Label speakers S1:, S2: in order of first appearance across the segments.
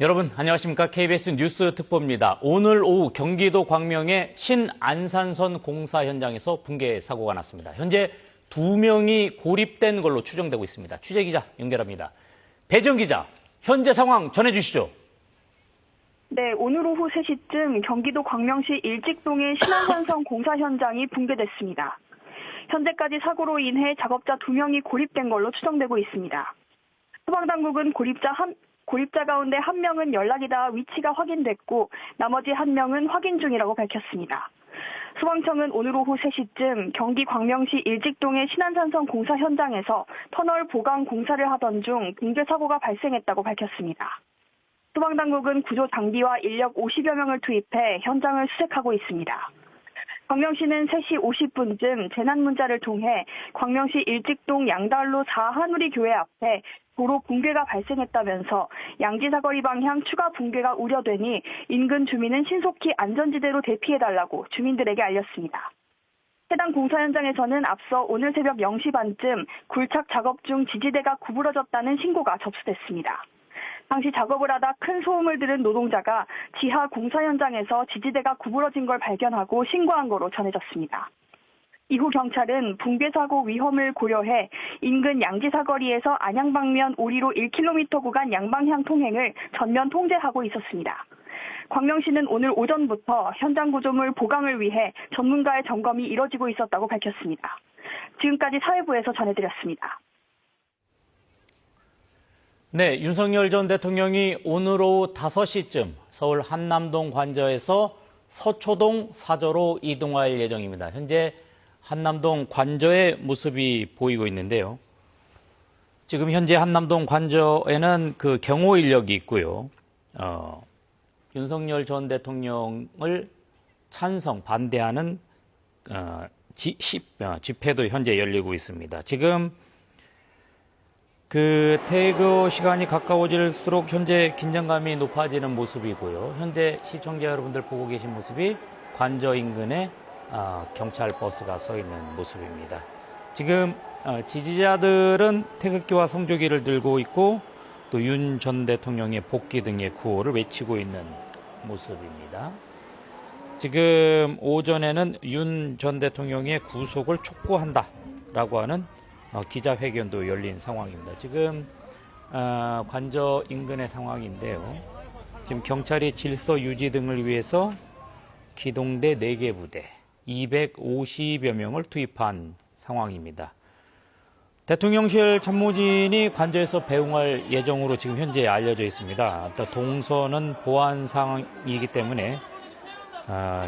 S1: 여러분 안녕하십니까? KBS 뉴스 특보입니다. 오늘 오후 경기도 광명의 신안산선 공사 현장에서 붕괴 사고가 났습니다. 현재 2명이 고립된 걸로 추정되고 있습니다. 취재기자 연결합니다. 배정 기자, 현재 상황 전해주시죠.
S2: 네, 오늘 오후 3시쯤 경기도 광명시 일직동의 신안산선 공사 현장이 붕괴됐습니다. 현재까지 사고로 인해 작업자 2명이 고립된 걸로 추정되고 있습니다. 소방당국은 고립자 가운데 1명은 연락이 닿아 위치가 확인됐고 나머지 1명은 확인 중이라고 밝혔습니다. 소방청은 오늘 오후 3시쯤 경기 광명시 일직동의 신안산선 공사 현장에서 터널 보강 공사를 하던 중 붕괴 사고가 발생했다고 밝혔습니다. 소방당국은 구조 장비와 인력 50여 명을 투입해 현장을 수색하고 있습니다. 광명시는 3시 50분쯤 재난문자를 통해 광명시 일직동 양달로 4 한우리 교회 앞에 도로 붕괴가 발생했다면서 양지사거리 방향 추가 붕괴가 우려되니 인근 주민은 신속히 안전지대로 대피해달라고 주민들에게 알렸습니다. 해당 공사 현장에서는 앞서 오늘 새벽 0시 반쯤 굴착 작업 중 지지대가 구부러졌다는 신고가 접수됐습니다. 당시 작업을 하다 큰 소음을 들은 노동자가 지하 공사 현장에서 지지대가 구부러진 걸 발견하고 신고한 거로 전해졌습니다. 이후 경찰은 붕괴 사고 위험을 고려해 인근 양지사거리에서 안양 방면 오리로 1km 구간 양방향 통행을 전면 통제하고 있었습니다. 광명시는 오늘 오전부터 현장 구조물 보강을 위해 전문가의 점검이 이뤄지고 있었다고 밝혔습니다. 지금까지 사회부에서 전해드렸습니다.
S1: 네, 윤석열 전 대통령이 오늘 오후 5시쯤 서울 한남동 관저에서 서초동 사저로 이동할 예정입니다. 현재 한남동 관저의 모습이 보이고 있는데요. 지금 현재 한남동 관저에는 그 경호 인력이 있고요. 윤석열 전 대통령을 반대하는 집회도 현재 열리고 있습니다. 지금 그 퇴거 시간이 가까워질수록 현재 긴장감이 높아지는 모습이고요. 현재 시청자 여러분들 보고 계신 모습이 관저 인근에 경찰 버스가 서 있는 모습입니다. 지금 지지자들은 태극기와 성조기를 들고 있고 또 윤 전 대통령의 복귀 등의 구호를 외치고 있는 모습입니다. 지금 오전에는 윤 전 대통령의 구속을 촉구한다라고 하는 기자회견도 열린 상황입니다. 지금 관저 인근의 상황인데요. 지금 경찰이 질서 유지 등을 위해서 기동대 4개 부대 250여 명을 투입한 상황입니다. 대통령실 참모진이 관저에서 배웅할 예정으로 지금 현재 알려져 있습니다. 동선은 보안 상황이기 때문에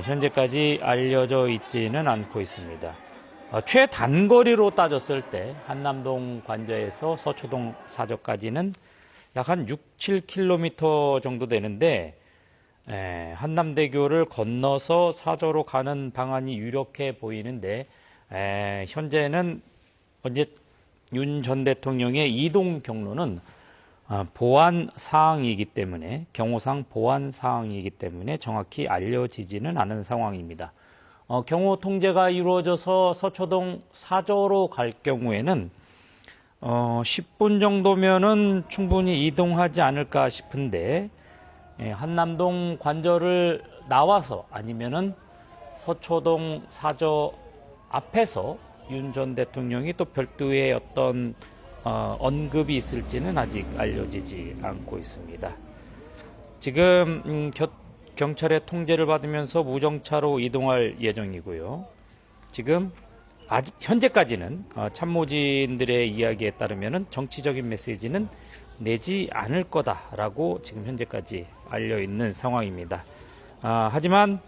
S1: 현재까지 알려져 있지는 않고 있습니다. 최단거리로 따졌을 때 한남동 관저에서 서초동 사저까지는 약 한 6, 7km 정도 되는데 한남대교를 건너서 사저로 가는 방안이 유력해 보이는데 현재는 윤 전 대통령의 이동 경로는 보안 사항이기 때문에 경호상 보안 사항이기 때문에 정확히 알려지지는 않은 상황입니다. 경호 통제가 이루어져서 서초동 사저로 갈 경우에는 10분 정도면은 충분히 이동하지 않을까 싶은데 한남동 관저를 나와서 아니면은 서초동 사저 앞에서 윤 전 대통령이 또 별도의 어떤 언급이 있을지는 아직 알려지지 않고 있습니다. 지금 경찰의 통제를 받으면서 무정차로 이동할 예정이고요. 지금 아직 현재까지는 참모진들의 이야기에 따르면 정치적인 메시지는 내지 않을 거다라고 지금 현재까지 알려 있는 상황입니다. 하지만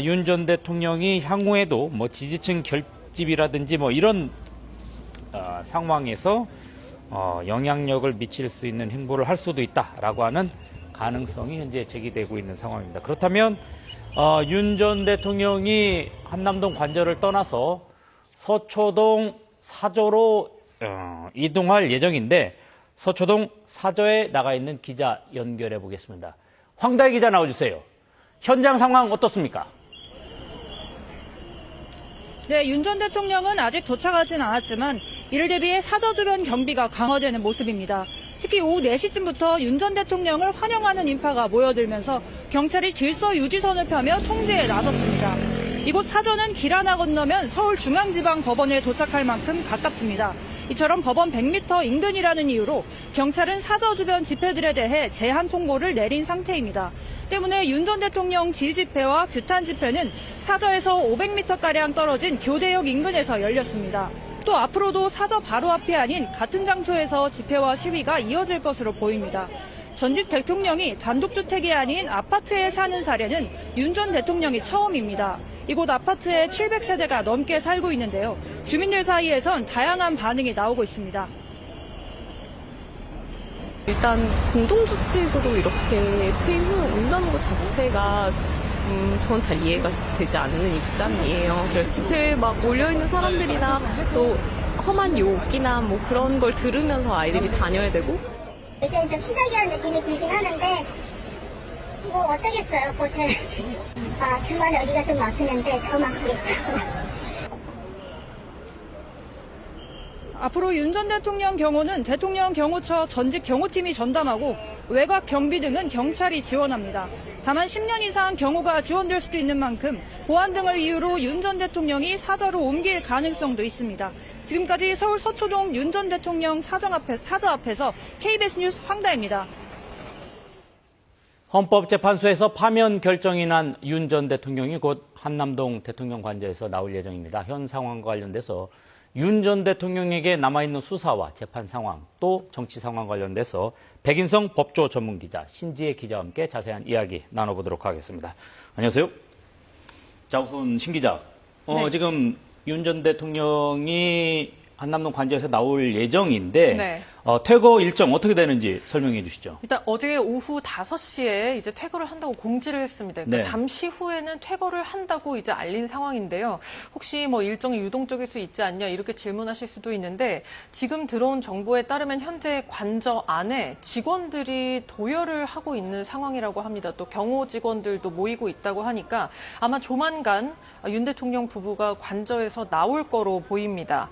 S1: 윤 전 대통령이 향후에도 지지층 결집이라든지 이런 상황에서 영향력을 미칠 수 있는 행보를 할 수도 있다라고 하는 가능성이 현재 제기되고 있는 상황입니다. 그렇다면 윤 전 대통령이 한남동 관저를 떠나서 서초동 사저로 이동할 예정인데 서초동 사저에 나가 있는 기자 연결해 보겠습니다. 황다희 기자 나와주세요. 현장 상황 어떻습니까?
S3: 네, 윤 전 대통령은 아직 도착하진 않았지만 이를 대비해 사저 주변 경비가 강화되는 모습입니다. 특히 오후 4시쯤부터 윤 전 대통령을 환영하는 인파가 모여들면서 경찰이 질서 유지선을 펴며 통제에 나섰습니다. 이곳 사저는 길 하나 건너면 서울중앙지방법원에 도착할 만큼 가깝습니다. 이처럼 법원 100m 인근이라는 이유로 경찰은 사저 주변 집회들에 대해 제한 통보를 내린 상태입니다. 때문에 윤 전 대통령 지지 집회와 규탄 집회는 사저에서 500m가량 떨어진 교대역 인근에서 열렸습니다. 또 앞으로도 사저 바로 앞이 아닌 같은 장소에서 집회와 시위가 이어질 것으로 보입니다. 전직 대통령이 단독주택이 아닌 아파트에 사는 사례는 윤 전 대통령이 처음입니다. 이곳 아파트에 700세대가 넘게 살고 있는데요. 주민들 사이에선 다양한 반응이 나오고 있습니다.
S4: 일단 공동주택으로 이렇게 퇴임을 온다는 것 자체가 전 잘 이해가 되지 않는 입장이에요. 그래서 집회에 막 몰려있는 사람들이나 또 험한 욕이나 뭐 그런 걸 들으면서 아이들이 다녀야 되고
S5: 이제 좀 시작이라는 느낌이 들긴 하는데 뭐 어쩌겠어요. 버텨야지. 아 주말에 여기가 좀 막히는데 더 막히겠죠.
S3: 앞으로 윤 전 대통령 경호는 대통령 경호처 전직 경호팀이 전담하고 외곽 경비 등은 경찰이 지원합니다. 다만 10년 이상 경호가 지원될 수도 있는 만큼 보안 등을 이유로 윤 전 대통령이 사저로 옮길 가능성도 있습니다. 지금까지 서울 서초동 윤 전 대통령 사저 앞에서 KBS 뉴스 황다입니다.
S1: 헌법재판소에서 파면 결정이 난 윤 전 대통령이 곧 한남동 대통령 관저에서 나올 예정입니다. 현 상황과 관련돼서 윤 전 대통령에게 남아있는 수사와 재판 상황, 또 정치 상황 관련돼서 백인성 법조 전문 기자 신지혜 기자와 함께 자세한 이야기 나눠보도록 하겠습니다. 안녕하세요. 자, 우선 신 기자.
S6: 네.
S1: 지금 윤 전 대통령이 한남동 관저에서 나올 예정인데
S6: 네.
S1: 퇴거 일정 어떻게 되는지 설명해 주시죠.
S6: 일단 어제 오후 5시에 이제 퇴거를 한다고 공지를 했습니다. 그러니까
S1: 네.
S6: 잠시 후에는 퇴거를 한다고 이제 알린 상황인데요. 혹시 뭐 일정이 유동적일 수 있지 않냐 이렇게 질문하실 수도 있는데 지금 들어온 정보에 따르면 현재 관저 안에 직원들이 도열을 하고 있는 상황이라고 합니다. 또 경호 직원들도 모이고 있다고 하니까 아마 조만간 윤 대통령 부부가 관저에서 나올 거로 보입니다.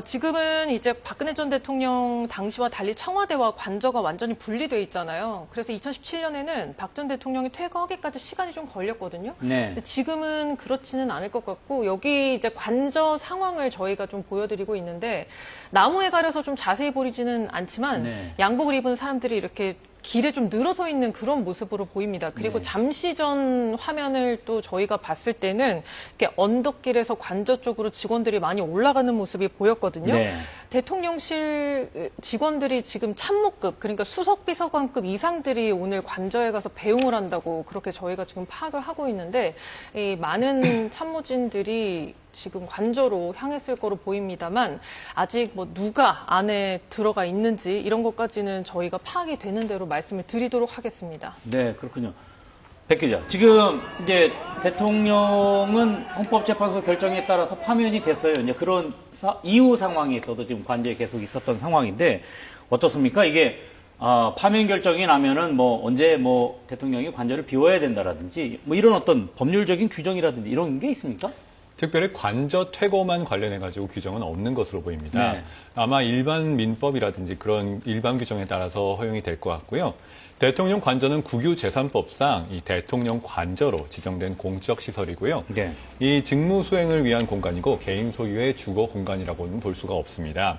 S6: 지금은 이제 박근혜 전 대통령 당시와 달리 청와대와 관저가 완전히 분리돼 있잖아요. 그래서 2017년에는 박 전 대통령이 퇴거하기까지 시간이 좀 걸렸거든요.
S1: 네.
S6: 근데 지금은 그렇지는 않을 것 같고 여기 이제 관저 상황을 저희가 좀 보여드리고 있는데 나무에 가려서 좀 자세히 보이지는 않지만
S1: 네.
S6: 양복을 입은 사람들이 이렇게 길에 좀 늘어서 있는 그런 모습으로 보입니다. 그리고
S1: 네.
S6: 잠시 전 화면을 또 저희가 봤을 때는 이렇게 언덕길에서 관저 쪽으로 직원들이 많이 올라가는 모습이 보였거든요.
S1: 네.
S6: 대통령실 직원들이 지금 참모급, 그러니까 수석비서관급 이상들이 오늘 관저에 가서 배웅을 한다고 그렇게 저희가 지금 파악을 하고 있는데 이 많은 참모진들이 지금 관저로 향했을 거로 보입니다만 아직 뭐 누가 안에 들어가 있는지 이런 것까지는 저희가 파악이 되는 대로 말씀을 드리도록 하겠습니다.
S1: 네, 그렇군요. 백 기자, 지금 이제 대통령은 헌법재판소 결정에 따라서 파면이 됐어요. 이제 그런 이후 상황에서도 지금 관저에 계속 있었던 상황인데 어떻습니까? 이게 파면 결정이 나면은 뭐 언제 뭐 대통령이 관저를 비워야 된다라든지 뭐 이런 어떤 법률적인 규정이라든지 이런 게 있습니까?
S7: 특별히 관저 퇴거만 관련해가지고 규정은 없는 것으로 보입니다.
S1: 네.
S7: 아마 일반 민법이라든지 그런 일반 규정에 따라서 허용이 될 것 같고요. 대통령 관저는 국유재산법상 이 대통령 관저로 지정된 공적 시설이고요.
S1: 네.
S7: 이 직무 수행을 위한 공간이고 개인 소유의 주거 공간이라고는 볼 수가 없습니다.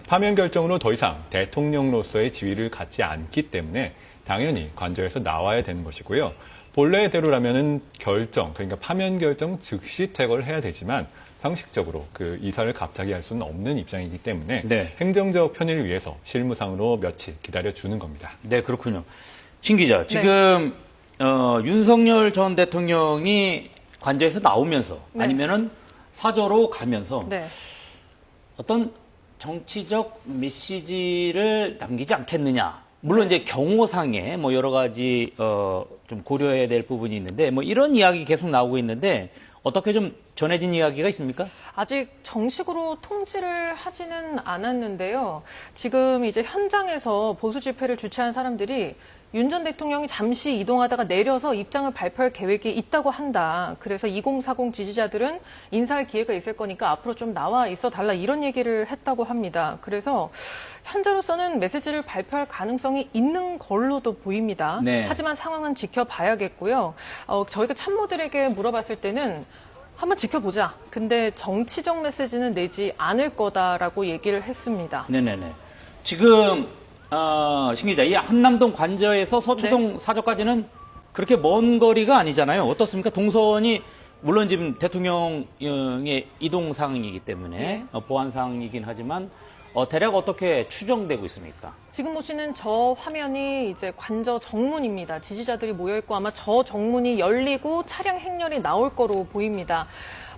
S7: 파면 결정으로 더 이상 대통령으로서의 지위를 갖지 않기 때문에 당연히 관저에서 나와야 되는 것이고요. 본래대로라면은 그러니까 파면 결정 즉시 퇴거를 해야 되지만 상식적으로 그 이사를 갑자기 할 수는 없는 입장이기 때문에
S1: 네.
S7: 행정적 편의를 위해서 실무상으로 며칠 기다려주는 겁니다.
S1: 네, 그렇군요. 신 기자, 지금 윤석열 전 대통령이 관저에서 나오면서
S6: 네.
S1: 아니면은 사저로 가면서
S6: 네.
S1: 어떤 정치적 메시지를 남기지 않겠느냐. 물론 이제 경호상에 뭐 여러 가지 좀 고려해야 될 부분이 있는데 뭐 이런 이야기 계속 나오고 있는데 어떻게 좀 전해진 이야기가 있습니까?
S6: 아직 정식으로 통지를 하지는 않았는데요. 지금 이제 현장에서 보수 집회를 주최한 사람들이 윤 전 대통령이 잠시 이동하다가 내려서 입장을 발표할 계획이 있다고 한다. 그래서 2040 지지자들은 인사할 기회가 있을 거니까 앞으로 좀 나와 있어 달라 이런 얘기를 했다고 합니다. 그래서 현재로서는 메시지를 발표할 가능성이 있는 걸로도 보입니다.
S1: 네.
S6: 하지만 상황은 지켜봐야겠고요. 저희가 참모들에게 물어봤을 때는 한번 지켜보자. 근데 정치적 메시지는 내지 않을 거다라고 얘기를 했습니다.
S1: 네네네. 지금 신 기자, 이 한남동 관저에서 서초동 사저까지는 그렇게 먼 거리가 아니잖아요. 어떻습니까? 동선이 물론 지금 대통령의 이동 사항이기 때문에 보안 사항이긴 하지만 대략 어떻게 추정되고 있습니까?
S6: 지금 보시는 저 화면이 이제 관저 정문입니다. 지지자들이 모여있고 아마 저 정문이 열리고 차량 행렬이 나올 거로 보입니다.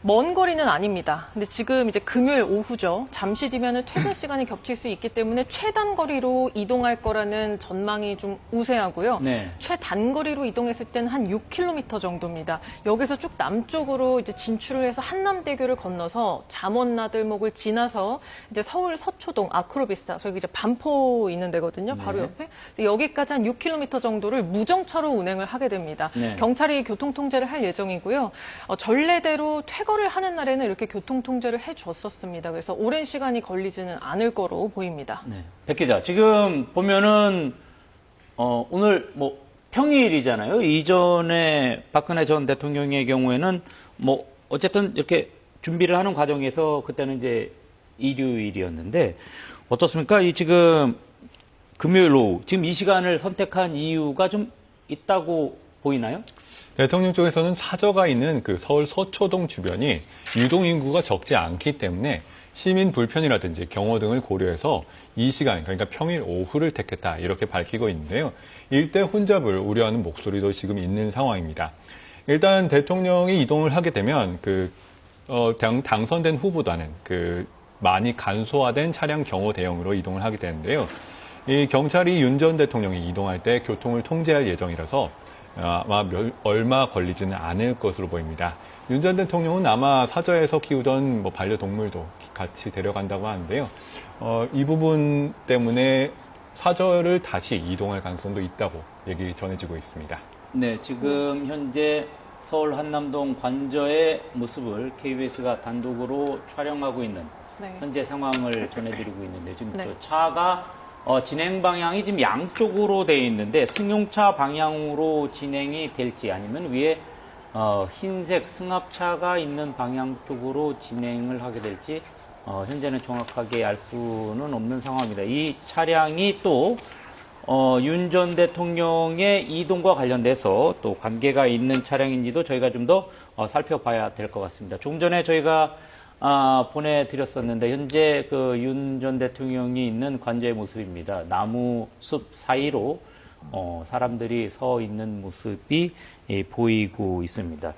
S6: 먼 거리는 아닙니다. 근데 지금 이제 금요일 오후죠. 잠시 뒤면은 퇴근 시간이 겹칠 수 있기 때문에 최단거리로 이동할 거라는 전망이 좀 우세하고요.
S1: 네.
S6: 최단거리로 이동했을 때는 한 6km 정도입니다. 여기서 쭉 남쪽으로 이제 진출을 해서 한남대교를 건너서 잠원나들목을 지나서 이제 서울 서초동 아크로비스타, 저기 이제 반포 있는 데거든요. 바로 옆에. 여기까지 한 6km 정도를 무정차로 운행을 하게 됩니다.
S1: 네.
S6: 경찰이 교통 통제를 할 예정이고요. 전례대로 퇴거를 하는 날에는 이렇게 교통 통제를 해줬었습니다. 그래서 오랜 시간이 걸리지는 않을 거로 보입니다.
S1: 네. 백 기자, 지금 보면은 오늘 뭐 평일이잖아요. 이전에 박근혜 전 대통령의 경우에는 뭐 어쨌든 이렇게 준비를 하는 과정에서 그때는 이제 일요일이었는데 어떻습니까? 이 지금 금요일 오후 지금 이 시간을 선택한 이유가 좀 있다고 보이나요?
S7: 대통령 쪽에서는 사저가 있는 그 서울 서초동 주변이 유동 인구가 적지 않기 때문에 시민 불편이라든지 경호 등을 고려해서 이 시간, 그러니까 평일 오후를 택했다 이렇게 밝히고 있는데요. 일대 혼잡을 우려하는 목소리도 지금 있는 상황입니다. 일단 대통령이 이동을 하게 되면 당선된 후보단은 많이 간소화된 차량 경호 대형으로 이동을 하게 되는데요. 이 경찰이 윤 전 대통령이 이동할 때 교통을 통제할 예정이라서 아마 얼마 걸리지는 않을 것으로 보입니다. 윤 전 대통령은 아마 사저에서 키우던 반려동물도 같이 데려간다고 하는데요. 이 부분 때문에 사저를 다시 이동할 가능성도 있다고 얘기 전해지고 있습니다.
S1: 네, 지금 현재 서울 한남동 관저의 모습을 KBS가 단독으로 촬영하고 있는 현재 상황을 전해드리고 있는데 지금 그 차가 진행 방향이 지금 양쪽으로 되어 있는데 승용차 방향으로 진행이 될지 아니면 위에 흰색 승합차가 있는 방향 쪽으로 진행을 하게 될지 현재는 정확하게 알 수는 없는 상황입니다. 이 차량이 또 윤 전 대통령의 이동과 관련돼서 또 관계가 있는 차량인지도 저희가 좀 더 살펴봐야 될 것 같습니다. 조금 전에 저희가 보내드렸었는데 현재 그 윤 전 대통령이 있는 관저의 모습입니다. 나무 숲 사이로 사람들이 서 있는 모습이 보이고 있습니다.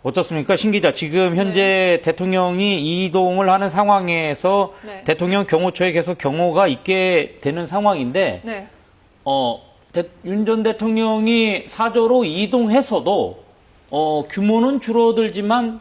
S1: 어떻습니까? 신 기자, 지금 현재 대통령이 이동을 하는 상황에서 대통령 경호처에 계속 경호가 있게 되는 상황인데 윤 전 대통령이 사저로 이동해서도 규모는 줄어들지만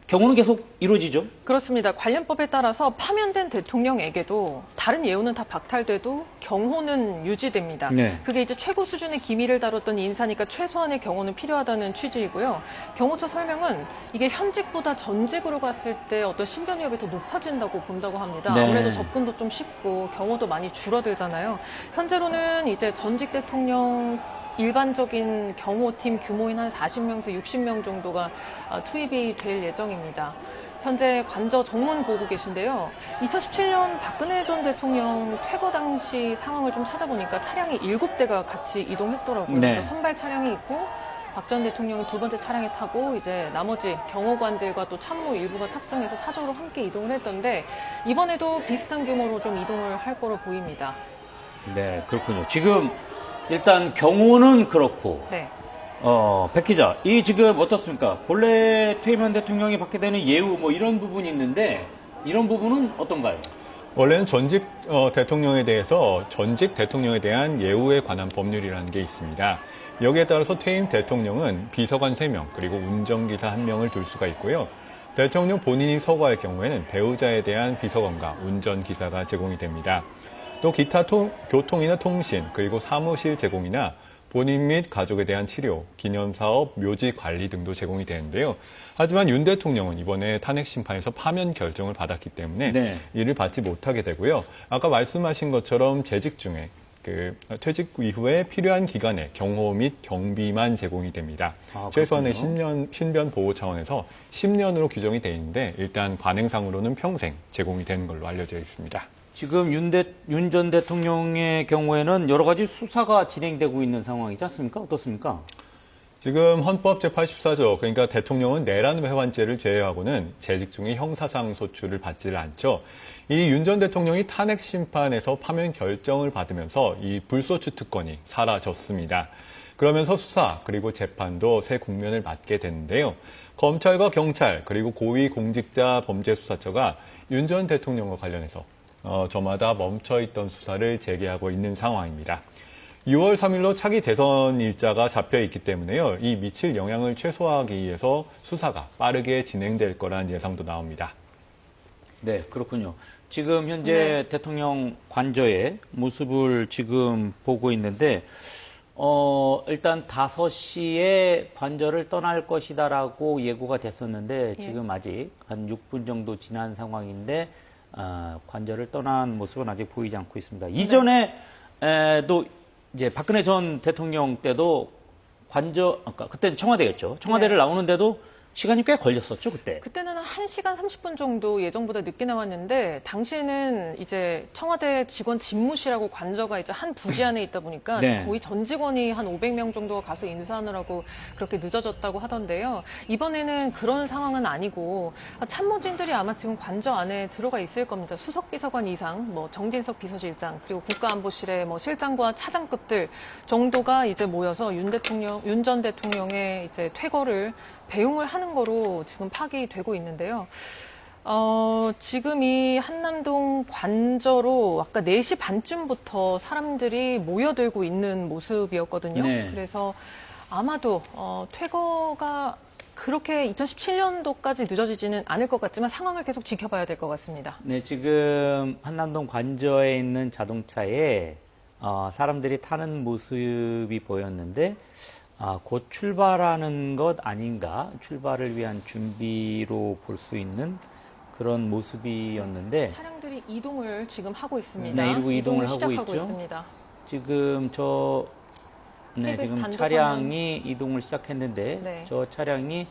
S1: 경호는 계속 이루어지죠?
S6: 그렇습니다. 관련법에 따라서 파면된 대통령에게도 다른 예우는 다 박탈돼도 경호는 유지됩니다.
S1: 네.
S6: 그게 이제 최고 수준의 기밀을 다뤘던 인사니까 최소한의 경호는 필요하다는 취지이고요. 경호처 설명은 이게 현직보다 전직으로 갔을 때 어떤 신변 위협이 더 높아진다고 본다고 합니다.
S1: 네.
S6: 아무래도 접근도 좀 쉽고 경호도 많이 줄어들잖아요. 현재로는 이제 전직 대통령 일반적인 경호팀 규모인 한 40명에서 60명 정도가 투입이 될 예정입니다. 현재 관저 정문 보고 계신데요. 2017년 박근혜 전 대통령 퇴거 당시 상황을 좀 찾아보니까 차량이 7대가 같이 이동했더라고요.
S1: 네.
S6: 그래서 선발 차량이 있고 박 전 대통령이 두 번째 차량에 타고 이제 나머지 경호관들과 또 참모 일부가 탑승해서 사저로 함께 이동을 했던데 이번에도 비슷한 규모로 좀 이동을 할 거로 보입니다.
S1: 네, 그렇군요. 지금 일단 경호는 그렇고
S6: 네.
S1: 백 기자, 이 지금 어떻습니까? 본래 퇴임한 대통령이 받게 되는 예우 뭐 이런 부분이 있는데 이런 부분은 어떤가요?
S7: 원래는 대통령에 대해서 전직 대통령에 대한 예우에 관한 법률이라는 게 있습니다. 여기에 따라서 퇴임 대통령은 비서관 3명 그리고 운전기사 1명을 둘 수가 있고요. 대통령 본인이 서거할 경우에는 배우자에 대한 비서관과 운전기사가 제공이 됩니다. 또 기타 교통이나 통신 그리고 사무실 제공이나 본인 및 가족에 대한 치료, 기념사업, 묘지 관리 등도 제공이 되는데요. 하지만 윤 대통령은 이번에 탄핵 심판에서 파면 결정을 받았기 때문에
S1: 네.
S7: 이를 받지 못하게 되고요. 아까 말씀하신 것처럼 재직 중에 퇴직 이후에 필요한 기간에 경호 및 경비만 제공이 됩니다. 최소한의 10년 신변 보호 차원에서 10년으로 규정이 돼 있는데 일단 관행상으로는 평생 제공이 되는 걸로 알려져 있습니다.
S1: 지금 윤 전 대통령의 경우에는 여러 가지 수사가 진행되고 있는 상황이지 않습니까? 어떻습니까?
S7: 지금 헌법 제84조, 그러니까 대통령은 내란 회환죄를 제외하고는 재직 중에 형사상 소출을 받지를 않죠. 이 윤 전 대통령이 탄핵 심판에서 파면 결정을 받으면서 이 불소추 특권이 사라졌습니다. 그러면서 수사 그리고 재판도 새 국면을 맞게 되는데요. 검찰과 경찰 그리고 고위공직자범죄수사처가 윤 전 대통령과 관련해서 저마다 멈춰있던 수사를 재개하고 있는 상황입니다. 6월 3일로 차기 대선 일자가 잡혀 있기 때문에요. 이 미칠 영향을 최소화하기 위해서 수사가 빠르게 진행될 거라는 예상도 나옵니다.
S1: 네, 그렇군요. 지금 현재 대통령 관저의 모습을 지금 보고 있는데, 일단 5시에 관저를 떠날 것이다라고 예고가 됐었는데, 지금 아직 한 6분 정도 지난 상황인데, 관저를 떠난 모습은 아직 보이지 않고 있습니다. 이전에도 이제 박근혜 전 대통령 때도 그때는 청와대였죠. 청와대를 나오는데도 시간이 꽤 걸렸었죠, 그때.
S6: 그때는 한 1시간 30분 정도 예정보다 늦게 나왔는데 당시에는 이제 청와대 직원 집무실하고 관저가 이제 한 부지 안에 있다 보니까
S1: 네.
S6: 거의 전 직원이 한 500명 정도가 가서 인사하느라고 그렇게 늦어졌다고 하던데요. 이번에는 그런 상황은 아니고 참모진들이 아마 지금 관저 안에 들어가 있을 겁니다. 수석 비서관 이상, 뭐 정진석 비서실장 그리고 국가안보실의 뭐 실장과 차장급들 정도가 이제 모여서 윤 전 대통령의 이제 퇴거를 배웅을 하는 거로 지금 파악이 되고 있는데요. 지금 이 한남동 관저로 아까 4시 반쯤부터 사람들이 모여들고 있는 모습이었거든요.
S1: 네.
S6: 그래서 아마도 퇴거가 그렇게 2017년도까지 늦어지지는 않을 것 같지만 상황을 계속 지켜봐야 될 것 같습니다.
S1: 네, 지금 한남동 관저에 있는 자동차에 사람들이 타는 모습이 보였는데, 곧 출발하는 것 아닌가, 출발을 위한 준비로 볼 수 있는 그런 모습이었는데,
S6: 차량들이 이동을 지금 하고 있습니다.
S1: 네, 일부 이동을 하고
S6: 시작하고
S1: 있죠.
S6: 있습니다.
S1: 지금 지금
S6: 단독
S1: 차량이 이동을 시작했는데,
S6: 네.
S1: 저 차량이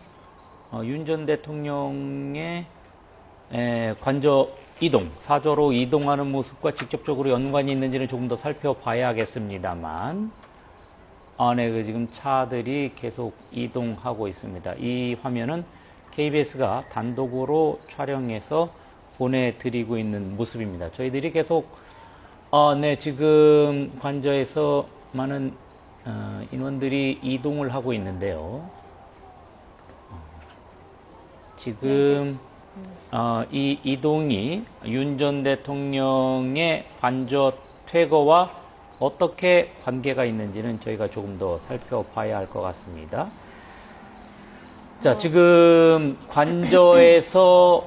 S1: 윤 전 대통령의 관저 이동, 사저로 이동하는 모습과 직접적으로 연관이 있는지는 조금 더 살펴봐야겠습니다만, 지금 차들이 계속 이동하고 있습니다. 이 화면은 KBS가 단독으로 촬영해서 보내드리고 있는 모습입니다. 저희들이 계속, 지금 관저에서 많은 인원들이 이동을 하고 있는데요. 지금 이 이동이 윤 전 대통령의 관저 퇴거와 어떻게 관계가 있는지는 저희가 조금 더 살펴봐야 할 것 같습니다. 자, 지금 관저에서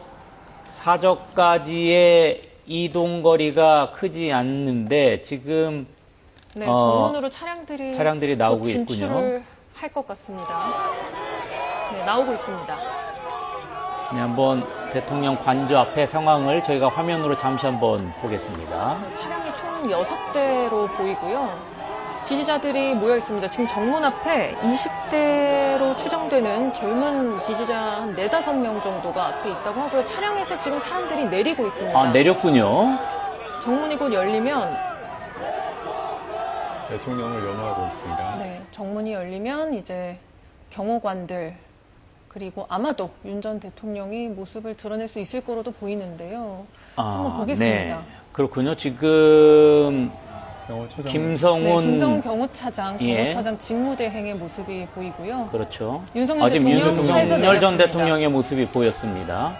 S1: 사저까지의 이동 거리가 크지 않는데 지금
S6: 네, 정문으로 차량들이
S1: 나오고
S6: 곧 진출을
S1: 있군요.
S6: 할 것 같습니다. 네, 나오고 있습니다.
S1: 네, 한번 대통령 관저 앞의 상황을 저희가 화면으로 잠시 한번 보겠습니다.
S6: 차량이 총 6대로 보이고요. 지지자들이 모여 있습니다. 지금 정문 앞에 20대로 추정되는 젊은 지지자 한 4, 5명 정도가 앞에 있다고 하고요. 차량에서 지금 사람들이 내리고 있습니다.
S1: 내렸군요.
S6: 정문이 곧 열리면
S7: 대통령을 연호하고 있습니다.
S6: 네, 정문이 열리면 이제 경호관들 그리고 아마도 윤 전 대통령이 모습을 드러낼 수 있을 거로도 보이는데요. 한번 보겠습니다.
S1: 네, 그렇군요. 지금
S6: 김성훈 경호차장
S1: 예.
S6: 직무대행의 모습이 보이고요.
S1: 그렇죠.
S6: 윤석열
S1: 지금
S6: 대통령 차에서
S1: 윤석열 전
S6: 내렸습니다.
S1: 대통령의 모습이 보였습니다.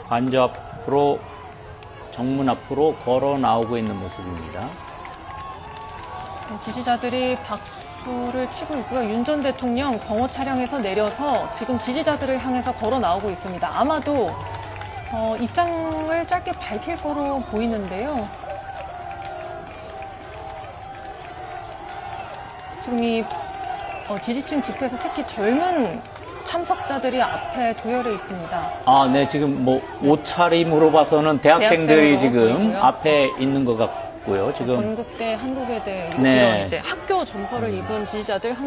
S1: 관저 정문 앞으로 걸어 나오고 있는 모습입니다.
S6: 지지자들이 박수를 치고 있고요. 윤 전 대통령 경호 차량에서 내려서 지금 지지자들을 향해서 걸어 나오고 있습니다. 아마도 입장을 짧게 밝힐 거로 보이는데요. 지금 이 지지층 집회에서 특히 젊은 참석자들이 앞에 도열해 있습니다.
S1: 아, 네, 지금 뭐 옷차림으로 봐서는 대학생들이
S6: 대학생으로
S1: 지금
S6: 보이고요.
S1: 앞에 있는 것 같고요. 지금
S6: 건국대, 한국외대
S1: 네.
S6: 이런 이제 학교 점퍼를 입은 지지자들 한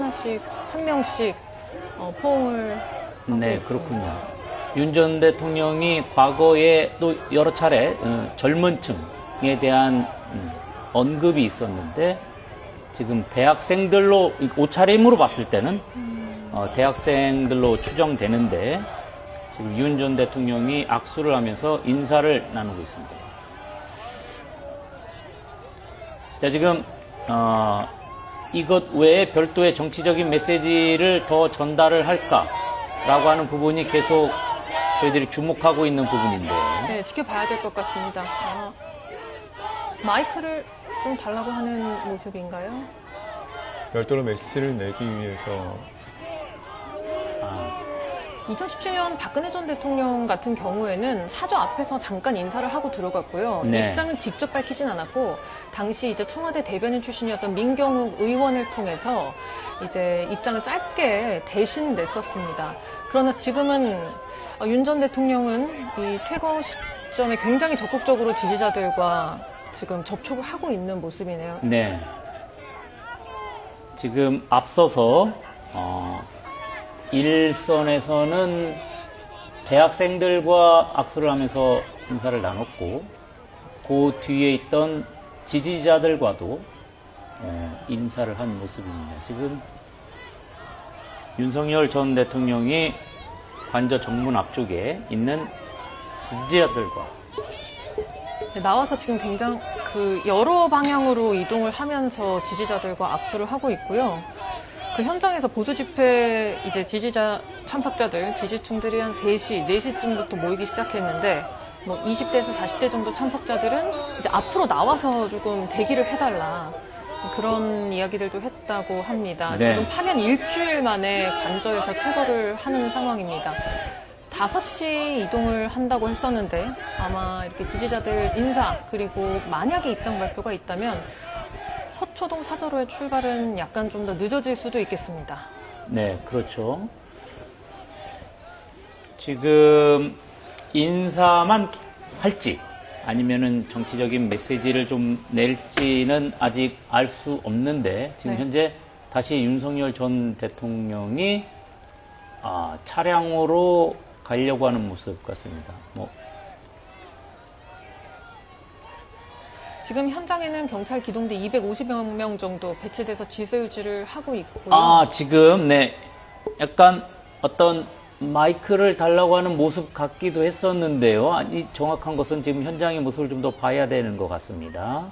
S6: 명씩 포옹을 하고
S1: 네,
S6: 있습니다.
S1: 그렇군요. 윤 전 대통령이 과거에 또 여러 차례 젊은 층에 대한 언급이 있었는데 지금 대학생들로 옷차림으로 봤을 때는 대학생들로 추정되는데 지금 윤 전 대통령이 악수를 하면서 인사를 나누고 있습니다. 자, 지금 이것 외에 별도의 정치적인 메시지를 더 전달을 할까라고 하는 부분이 계속 저희들이 주목하고 있는 부분인데.
S6: 네, 지켜봐야 될 것 같습니다. 마이크를 좀 달라고 하는 모습인가요?
S7: 별도로 메시지를 내기 위해서
S6: 2017년 박근혜 전 대통령 같은 경우에는 사저 앞에서 잠깐 인사를 하고 들어갔고요.
S1: 네.
S6: 입장은 직접 밝히진 않았고 당시 이제 청와대 대변인 출신이었던 민경욱 의원을 통해서 이제 입장을 짧게 대신 냈었습니다. 그러나 지금은 윤 전 대통령은 이 퇴거 시점에 굉장히 적극적으로 지지자들과 지금 접촉을 하고 있는 모습이네요.
S1: 네. 지금 앞서서 일선에서는 대학생들과 악수를 하면서 인사를 나눴고 그 뒤에 있던 지지자들과도 인사를 한 모습입니다. 지금 윤석열 전 대통령이 관저 정문 앞쪽에 있는 지지자들과
S6: 나와서 지금 굉장히 여러 방향으로 이동을 하면서 지지자들과 악수를 하고 있고요. 그 현장에서 보수 집회 이제 지지자 참석자들, 지지층들이 한 3시, 4시쯤부터 모이기 시작했는데 뭐 20대에서 40대 정도 참석자들은 이제 앞으로 나와서 조금 대기를 해달라. 그런 이야기들도 했다고 합니다.
S1: 네.
S6: 지금 파면 일주일 만에 관저에서 퇴거를 하는 상황입니다. 5시 이동을 한다고 했었는데 아마 이렇게 지지자들 인사 그리고 만약에 입장 발표가 있다면 서초동 사저로의 출발은 약간 좀 더 늦어질 수도 있겠습니다.
S1: 네, 그렇죠. 지금 인사만 할지 아니면은 정치적인 메시지를 좀 낼지는 아직 알 수 없는데 지금
S6: 네.
S1: 현재 다시 윤석열 전 대통령이 차량으로 가려고 하는 모습 같습니다.
S6: 지금 현장에는 경찰 기동대 250여 명 정도 배치돼서 질서 유지를 하고 있고요.
S1: 지금 네, 약간 어떤 마이크를 달라고 하는 모습 같기도 했었는데요. 이 정확한 것은 지금 현장의 모습을 좀 더 봐야 되는 것 같습니다.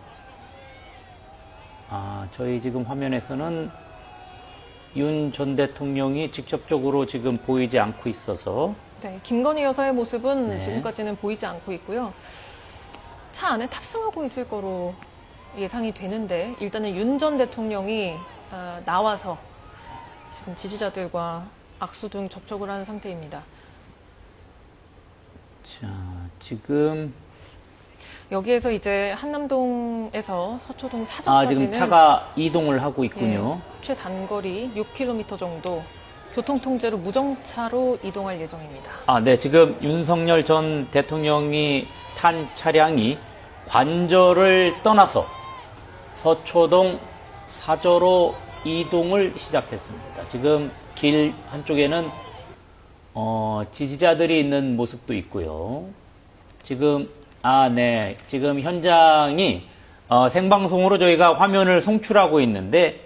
S1: 저희 지금 화면에서는 윤 전 대통령이 직접적으로 지금 보이지 않고 있어서
S6: 네, 김건희 여사의 모습은
S1: 네.
S6: 지금까지는 보이지 않고 있고요. 차 안에 탑승하고 있을 거로 예상이 되는데 일단은 윤 전 대통령이 나와서 지금 지지자들과 악수 등 접촉을 하는 상태입니다.
S1: 자, 지금
S6: 여기에서 이제 한남동에서 서초동 사저까지는
S1: 지금 차가 이동을 하고 있군요.
S6: 최단거리 6km 정도 교통통제로 무정차로 이동할 예정입니다.
S1: 네, 지금 윤석열 전 대통령이 탄 차량이 관저를 떠나서 서초동 사저로 이동을 시작했습니다. 지금 길 한쪽에는 지지자들이 있는 모습도 있고요. 지금 네, 지금 현장이 생방송으로 저희가 화면을 송출하고 있는데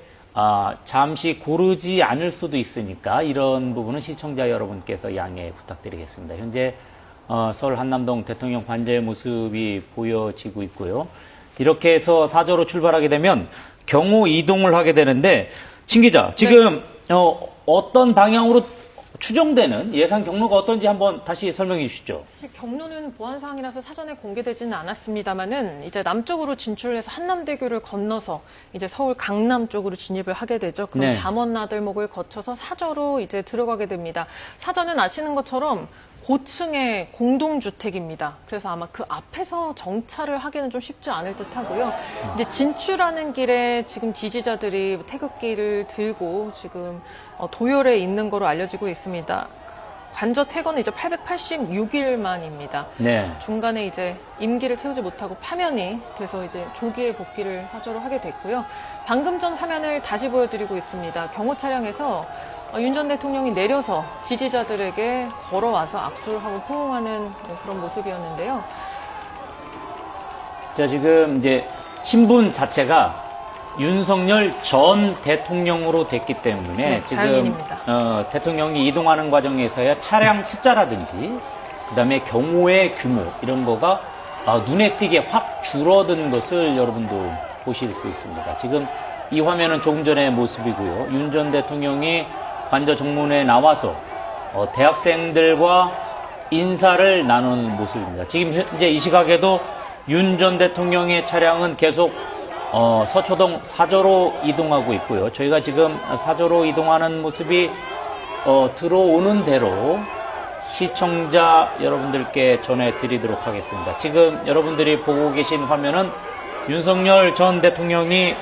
S1: 잠시 고르지 않을 수도 있으니까 이런 부분은 시청자 여러분께서 양해 부탁드리겠습니다. 현재 서울 한남동 대통령 관저의 모습이 보여지고 있고요. 이렇게 해서 사저로 출발하게 되면 경호 이동을 하게 되는데 신 기자, 지금 어떤 방향으로 추정되는 예상 경로가 어떤지 한번 다시 설명해 주시죠.
S6: 사실 경로는 보안 사항이라서 사전에 공개되지는 않았습니다만은 이제 남쪽으로 진출해서 한남대교를 건너서 이제 서울 강남 쪽으로 진입을 하게 되죠. 그럼
S1: 네.
S6: 잠원나들목을 거쳐서 사저로 이제 들어가게 됩니다. 사저는 아시는 것처럼 고층의 공동주택입니다. 그래서 아마 그 앞에서 정차를 하기는 좀 쉽지 않을 듯 하고요. 이제 진출하는 길에 지금 지지자들이 태극기를 들고 지금 도열에 있는 거로 알려지고 있습니다. 관저 퇴거는 이제 886일 만입니다.
S1: 네.
S6: 중간에 이제 임기를 채우지 못하고 파면이 돼서 이제 조기에 복귀를 사저로 하게 됐고요. 방금 전 화면을 다시 보여드리고 있습니다. 경호 차량에서 윤 전 대통령이 내려서 지지자들에게 걸어와서 악수를 하고 포옹하는 그런 모습이었는데요.
S1: 자, 지금 이제 신분 자체가 윤석열 전 대통령으로 됐기 때문에
S6: 네,
S1: 지금
S6: 자연인입니다.
S1: 대통령이 이동하는 과정에서야 차량 숫자라든지 그다음에 경호의 규모 이런 거가 눈에 띄게 확 줄어든 것을 여러분도 보실 수 있습니다. 지금 이 화면은 조금 전의 모습이고요. 윤 전 대통령이 관저 정문에 나와서 대학생들과 인사를 나누는 모습입니다. 지금 현재 이 시각에도 윤 전 대통령의 차량은 계속 서초동 사저로 이동하고 있고요. 저희가 지금 사저로 이동하는 모습이 들어오는 대로 시청자 여러분들께 전해드리도록 하겠습니다. 지금 여러분들이 보고 계신 화면은 윤석열 전 대통령이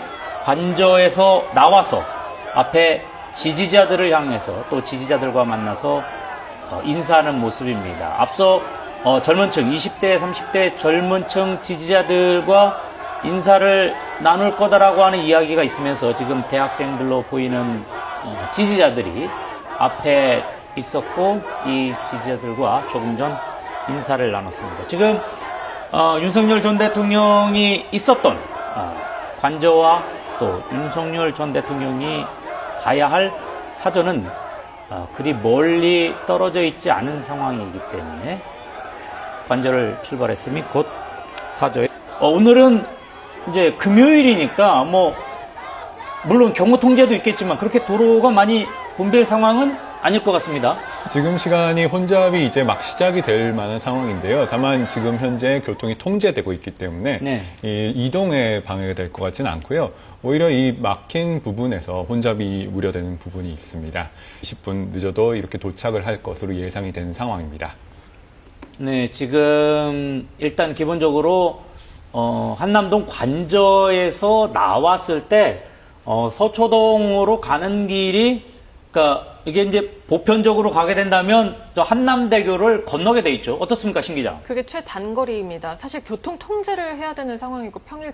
S1: 관저에서 나와서 앞에 지지자들을 향해서 또 지지자들과 만나서 인사하는 모습입니다. 앞서 젊은 층, 20대, 30대 젊은 층 지지자들과 인사를 나눌 거다라고 하는 이야기가 있으면서 지금 대학생들로 보이는 지지자들이 앞에 있었고 이 지지자들과 조금 전 인사를 나눴습니다. 지금 윤석열 전 대통령이 있었던 관저와 또 윤석열 전 대통령이 가야 할 사저는 그리 멀리 떨어져 있지 않은 상황이기 때문에 관저를 출발했으니 곧 사저에 오늘은 이제 금요일이니까 물론 경호 통제도 있겠지만 그렇게 도로가 많이 붐빌 상황은 아닐 것 같습니다.
S7: 지금 시간이 혼잡이 이제 막 시작이 될 만한 상황인데요. 다만 지금 현재 교통이 통제되고 있기 때문에
S1: 네.
S7: 이 이동에 방해가 될 것 같지는 않고요. 오히려 이 막힌 부분에서 혼잡이 우려되는 부분이 있습니다. 20분 늦어도 이렇게 도착을 할 것으로 예상이 되는 상황입니다.
S1: 네, 지금 일단 기본적으로 한남동 관저에서 나왔을 때 서초동으로 가는 길이 그러니까 이게 이제 보편적으로 가게 된다면 저 한남대교를 건너게 돼 있죠. 어떻습니까, 신 기자?
S6: 그게 최단거리입니다. 사실 교통 통제를 해야 되는 상황이고 평일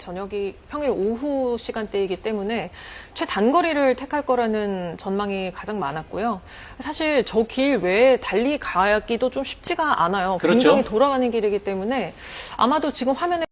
S6: 오후 시간대이기 때문에 최단거리를 택할 거라는 전망이 가장 많았고요. 사실 저 길 외에 달리 가기도 좀 쉽지가 않아요.
S1: 그렇죠.
S6: 굉장히 돌아가는 길이기 때문에 아마도 지금 화면에